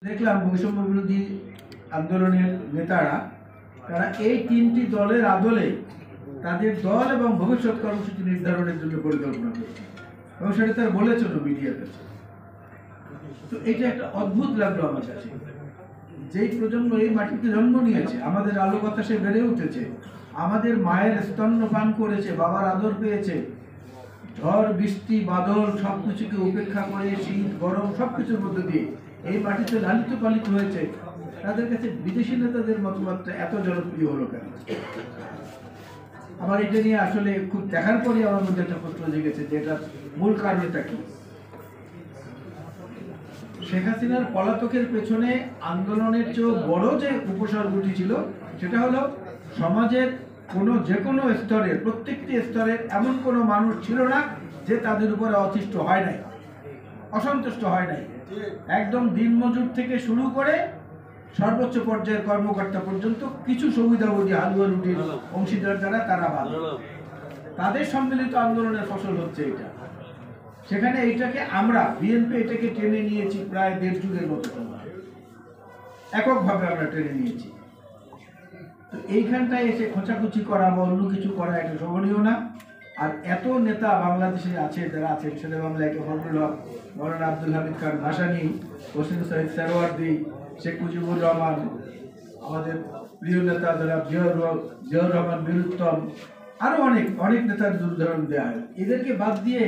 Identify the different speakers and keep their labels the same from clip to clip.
Speaker 1: দেখলাম বৈষম্য বিরোধী আন্দোলনের নেতারা তারা এই তিনটি দলের আদলে তাদের দল এবং ভবিষ্যৎ কর্মসূচি নির্ধারণের জন্য পরিকল্পনা করছে এবং সেটা তারা বলেছিল মিডিয়ার কাছে। তো এটা একটা অদ্ভুত লাগলো আমার কাছে, যেই প্রজন্ম এই মাটিতে জন্ম নিয়েছে, আমাদের আলো বাতাসে বেড়ে উঠেছে, আমাদের মায়ের স্তন্য পান করেছে, বাবার আদর পেয়েছে, ঝড় বৃষ্টি বাদল সবকিছুকে উপেক্ষা করে শীত গরম সবকিছুর মধ্যে দিয়ে এই মাটিতে লালিত পালিত হয়েছে, তাদের কাছে বিদেশি নেতাদের মতামতটা এত জনপ্রিয় হলো কেন? আমার এটা নিয়ে আসলে খুব দেখার পরে আমার মধ্যে একটা প্রশ্ন জেগেছে যে এটা মূল কারণটা কি। শেখ হাসিনার পলাতকের পেছনে আন্দোলনের চেয়েও বড় যে উপসর্গটি ছিল সেটা হলো সমাজের যে কোনো স্তরের, প্রত্যেকটি স্তরের এমন কোনো মানুষ ছিল না যে তাদের উপরে অতিষ্ঠ হয় নাই, অসন্তুষ্ট হয় নাই। একদম দিনমজুর থেকে শুরু করে সর্বোচ্চ পর্যায়ের কর্মকর্তা পর্যন্ত কিছু সুবিধাভোগী হালুয়া রুটির অংশীদার যারা তারা বাদ, তাদের সম্মিলিত আন্দোলনের ফসল হচ্ছে এটা। সেখানে এইটাকে আমরা বিএনপি এটাকে টেনে নিয়েছি প্রায় 1.5 যুগের মতো সময়, এককভাবে আমরা টেনে নিয়েছি। তো এইখানটায় এসে খোঁচাখুচি করা বা অন্য কিছু করা এটা শোভনীয় না। আর এত নেতা বাংলাদেশে আছে যারা আছেন, সেটা বাংলায় ফজলুল হক, মৌলানা আব্দুল হামিদ খান ভাসানী, হোসেন সাইদ সারওয়ার্দী, শেখ মুজিবুর রহমান, আমাদের প্রিয় নেতা যারা জিয়াউর রহমান বীরুত্তম, আরো অনেক অনেক নেতার উদাহরণ দেওয়া হয়। এদেরকে বাদ দিয়ে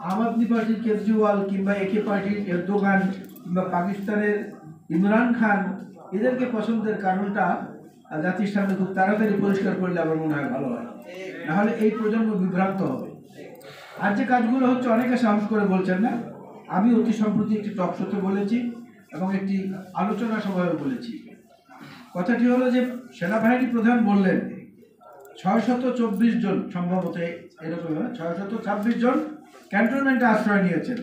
Speaker 1: আম আদমি পার্টির কেজরিওয়াল কিংবা একে পার্টির এরদোগান কিংবা পাকিস্তানের ইমরান খান, এদেরকে পছন্দের কারণটা জাতির সামনে খুব তাড়াতাড়ি পরিষ্কার করলে আমার মনে হয় ভালো হয়, নাহলে এই প্রজন্ম বিভ্রান্ত হবে। আর যে কাজগুলো হচ্ছে অনেকে সাহস করে বলছেন না। আমি অতি সম্প্রতি একটি টক শোতে বলেছি এবং একটি আলোচনা সভায় বলেছি। কথাটি হলো যে সেনাবাহিনী প্রধান বললেন 624 জন, সম্ভবত এরকম 626 জন ক্যান্টনমেন্টে আশ্রয় নিয়েছেন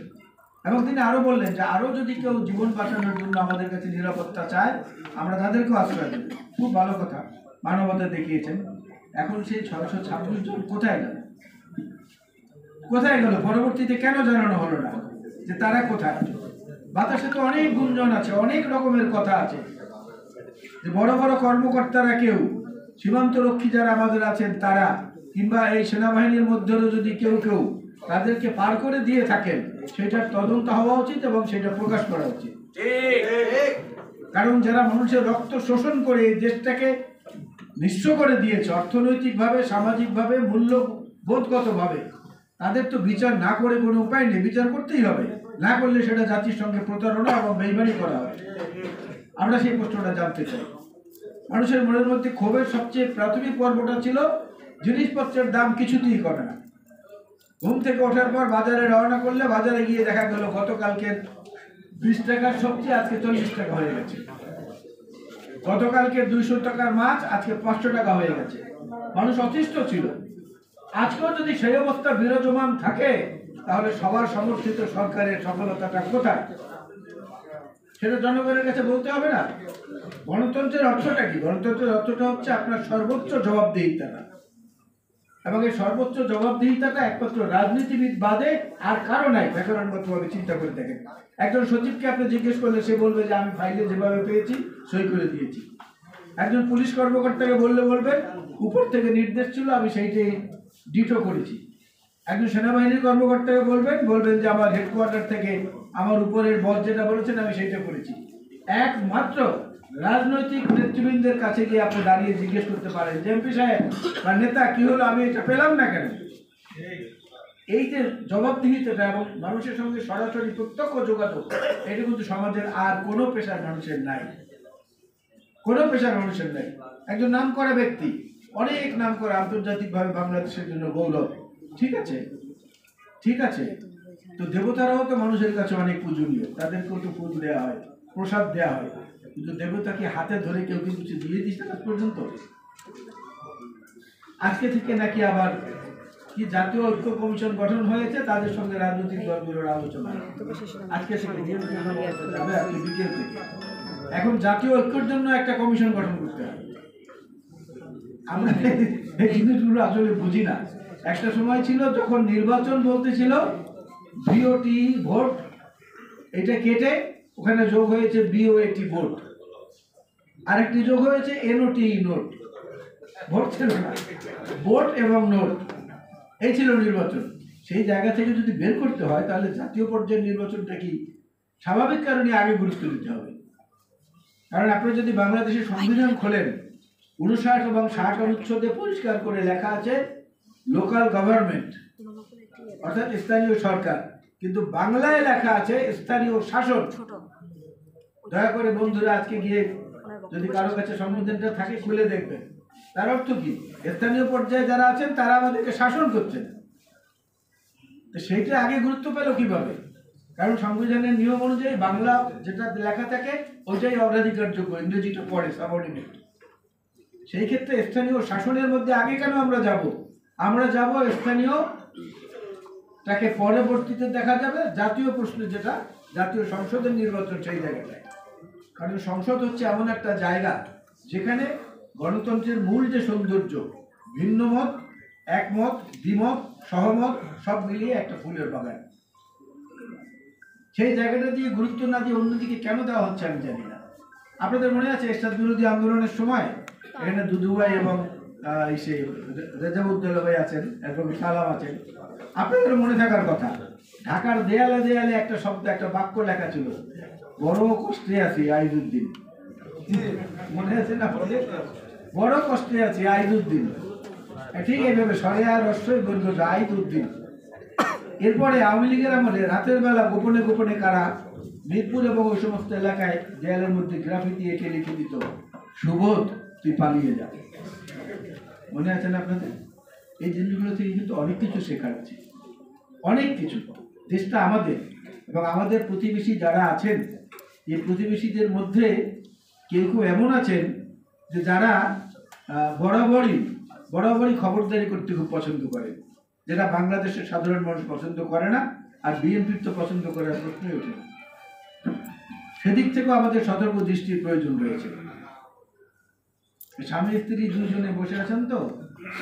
Speaker 1: এবং তিনি আরো বললেন যে আরো যদি কেউ জীবন বাঁচানোর জন্য আমাদের কাছে নিরাপত্তা চায় আমরা তাদেরকেও আশ্রয় দেব। খুব ভালো কথা, মানবতা দেখিয়েছেন। এখন সেই 626 জন কোথায় গেল? কোথায় গেল? পরবর্তীতে কেন জানানো হলো না যে তারা কোথায়? বাতাসে তো অনেক গুঞ্জন আছে, অনেক রকমের কথা আছে যে বড় বড় কর্মকর্তারা, কেউ সীমান্ত রক্ষী যারা আমাদের আছেন তারা, কিংবা এই সেনাবাহিনীর মধ্যেও যদি কেউ তাদেরকে পার করে দিয়ে থাকেন, সেটার তদন্ত হওয়া উচিত এবং সেটা প্রকাশ করা উচিত। কারণ যারা মানুষের রক্ত শোষণ করে এই দেশটাকে নিঃস্ব করে দিয়েছে, অর্থনৈতিকভাবে, সামাজিকভাবে, মূল্যবোধগতভাবে, তাদের তো বিচার না করে কোনো উপায় নেই, বিচার করতেই হবে। না করলে সেটা জাতির সঙ্গে প্রতারণা এবং বেইমানি করা হবে। আমরা সেই প্রশ্নটা জানতে চাই। মানুষের মনের মধ্যে ক্ষোভের সবচেয়ে প্রাথমিক পর্বটা ছিল জিনিসপত্রের দাম কিছুতেই কমে না। ঘুম থেকে ওঠার পর বাজারে রওনা করলে বাজারে গিয়ে দেখা গেল গতকালকের 20 টাকার সবজি আজকে 40 টাকা হয়ে গেছে, গতকালকের 200 টাকার মাছ আজকে 500 টাকা হয়ে গেছে। মানুষ অতিষ্ঠ ছিল। আজকেও যদি সেই অবস্থা বিরাজমান থাকে তাহলে সবার সমর্থিত সরকারের সফলতাটা কোথায়? সেটা জনগণের কাছে বলতে হবে না? গণতন্ত্রের অর্থটা কি? গণতন্ত্রের অর্থটা হচ্ছে আপনার সর্বোচ্চ জবাবদিহিতা, এবং এই সর্বোচ্চ জবাবদিহিতাটা একমাত্র রাজনীতিবিদ বাদে আর কারো নাই। ব্যাকরণগতভাবে চিন্তা করে দেখেন, একজন সচিবকে আপনি জিজ্ঞেস করলে সে বলবে যে আমি ফাইলে যেভাবে পেয়েছি সই করে দিয়েছি। একজন পুলিশ কর্মকর্তাকে বলবেন উপর থেকে নির্দেশ ছিল আমি সেইটাই ডিটো করেছি। একজন সেনাবাহিনীর কর্মকর্তাকে বলবেন যে আমার হেডকোয়ার্টার থেকে আমার উপরের বস যেটা বলেছেন আমি সেইটা করেছি। একমাত্র রাজনৈতিক নেতৃবৃন্দের কাছে গিয়ে আপনি দাঁড়িয়ে জিজ্ঞেস করতে পারেন যে এমপি সাহেব বা নেতা কি হলো, আমি এটা পেলাম না কেন? এই যে জবাবদিহিতাটা এবং মানুষের সঙ্গে সরাসরি প্রত্যক্ষ যোগাযোগ, এটা কিন্তু সমাজের আর কোনো পেশার মানুষের নাই, কোনো পেশার মানুষের নাই। একজন নাম করা ব্যক্তি, অনেক নাম করা, আন্তর্জাতিকভাবে বাংলাদেশের জন্য গৌরব, ঠিক আছে। তো দেবতারাও তো মানুষের কাছে অনেক পূজনীয়, তাদেরকেও তো ফুল দেওয়া হয়, প্রসাদ দেওয়া হয়, কিন্তু দেবতাকে হাতে ধরে কেউ কি কিছু দিয়ে দিচ্ছে আজ পর্যন্ত? আজকে থেকে নাকি আবার কি জাতীয় ঐক্য কমিশন গঠন হয়েছে, তাদের সঙ্গে রাজনৈতিক দলগুলোর আলোচনা আজকে থেকে যাবে, আজকে বিকেল থেকে। এখন জাতীয় ঐক্যের জন্য একটা কমিশন গঠন করতে হবে। আমরা এই জিনিসগুলো আসলে বুঝি না। একটা সময় ছিল যখন নির্বাচন বলতে ছিল ভিওটি ভোট, এটা কেটে ওখানে যোগ হয়েছে বিওএটি ভোট, আরেকটি যোগ হয়েছে এনওটি নোট। ভোট ছিল না, ভোট এবং নোট, এই ছিল নির্বাচন। সেই জায়গা থেকে যদি বের করতে হয় তাহলে জাতীয় পর্যায়ের নির্বাচনটা কি স্বাভাবিক কারণে আগে গুরুত্ব দিতে হবে। কারণ আপনি যদি বাংলাদেশের সংবিধান খোলেন, 59 এবং 60 অনুচ্ছেদে পরিষ্কার করে লেখা আছে লোকাল গভর্নমেন্ট, অর্থাৎ স্থানীয় সরকার, কিন্তু বাংলায় লেখা আছে স্থানীয় শাসন। দয়া করে বন্ধুরা আজকে গিয়ে যদি কারো কাছে সংবিধানটা থাকে খুলে দেখবেন, তার অর্থ কি? স্থানীয় পর্যায়ে যারা আছেন তারা আমাদেরকে শাসন করছেন। তো সেইটা আগে গুরুত্ব পেল কিভাবে? কারণ সংবিধানের নিয়ম অনুযায়ী বাংলা যেটা লেখা থাকে ওইটাই অগ্রাধিকারযোগ্য, ইংরেজিটা পড়ে সাবঅর্ডিনেট। সেই ক্ষেত্রে স্থানীয় শাসনের মধ্যে আগে কেন আমরা যাব? আমরা যাব স্থানীয় তাকে পরবর্তীতে দেখা যাবে জাতীয় প্রশ্নে, যেটা জাতীয় সংসদের নির্বাচন, সেই জায়গাটায়। কারণ সংসদ হচ্ছে এমন একটা জায়গা যেখানে গণতন্ত্রের মূল যে সৌন্দর্য, ভিন্ন মত, একমত, দ্বিমত, সহমত সব মিলিয়ে একটা ফুলের বাগান, সেই জায়গাটা দিয়ে গুরুত্ব না দিয়ে অন্যদিকে কেন দেওয়া হচ্ছে আমি জানি না। আপনাদের মনে আছে এরশাদ বিরোধী আন্দোলনের সময় এখানে দুদু ভাই এবং রেজাউদ্দৌলা ভাই আছেন এবং সালাম আছেন, আপনাদের মনে থাকার কথা, ঢাকার দেয়ালে দেয়ালে একটা শব্দ, একটা বাক্য লেখা ছিল, বড় কষ্টে আছি আইজুদ্দিন। মনে আছে না? বড় কষ্টে আছি আইজুদ্দিন, ঠিক এইভাবে সরে আর রস্যই বলল আইজুদ্দিন। এরপরে আওয়ামী লীগের আমলে রাতের বেলা গোপনে গোপনে কারা মিরপুর এবং ওই সমস্ত এলাকায় দেয়ালের মধ্যে গ্রাফিতি এঁকে লিখে দিত, সুবোধ তুই পালিয়ে যা। মনে আছে না আপনাদের? এই জিনিসগুলো থেকে কিন্তু অনেক কিছু শেখার আছে, অনেক কিছু। দেশটা আমাদের, এবং আমাদের প্রতিবেশী যারা আছেন, এই প্রতিবেশীদের মধ্যে কেউ কেউ এমন আছেন যে যারা বরাবরই খবরদারি করতে খুব পছন্দ করে, যেটা বাংলাদেশের সাধারণ মানুষ পছন্দ করে না, আর বিএনপির তো পছন্দ করার প্রশ্নই ওঠে না। সেদিক থেকেও আমাদের সতর্ক দৃষ্টির প্রয়োজন রয়েছে। স্বামী স্ত্রী দুজনে বসে আছেন, তো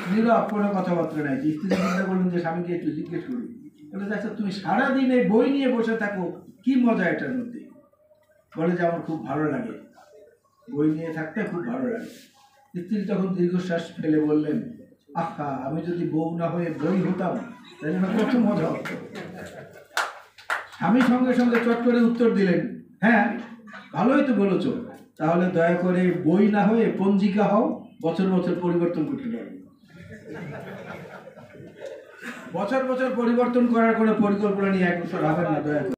Speaker 1: নীরব, কোনো কথাবার্তা নাই। স্ত্রী চিন্তা করলেন যে স্বামীকে একটু জিজ্ঞেস করি, বলে আচ্ছা তুমি সারাদিন এই বই নিয়ে বসে থাকো, কি মজা এটার মধ্যে? বলে যে আমার খুব ভালো লাগে, বই নিয়ে থাকতে খুব ভালো লাগে। স্ত্রী তখন দীর্ঘশ্বাস ফেলে বললেন, আহা, আমি যদি বউ না হয়ে বই হতাম তাহলে কত মজা হতো। স্বামী সঙ্গে সঙ্গে চট করে উত্তর দিলেন, হ্যাঁ ভালোই তো বলেছ, তাহলে দয়া করে বই না হয়ে পঞ্জিকা হও, বছর বছর পরিবর্তন করতে পারবে। বছর বছর পরিবর্তন করার কোনো পরিকল্পনা নিয়ে এক বছর হবেন না, দয়া করে।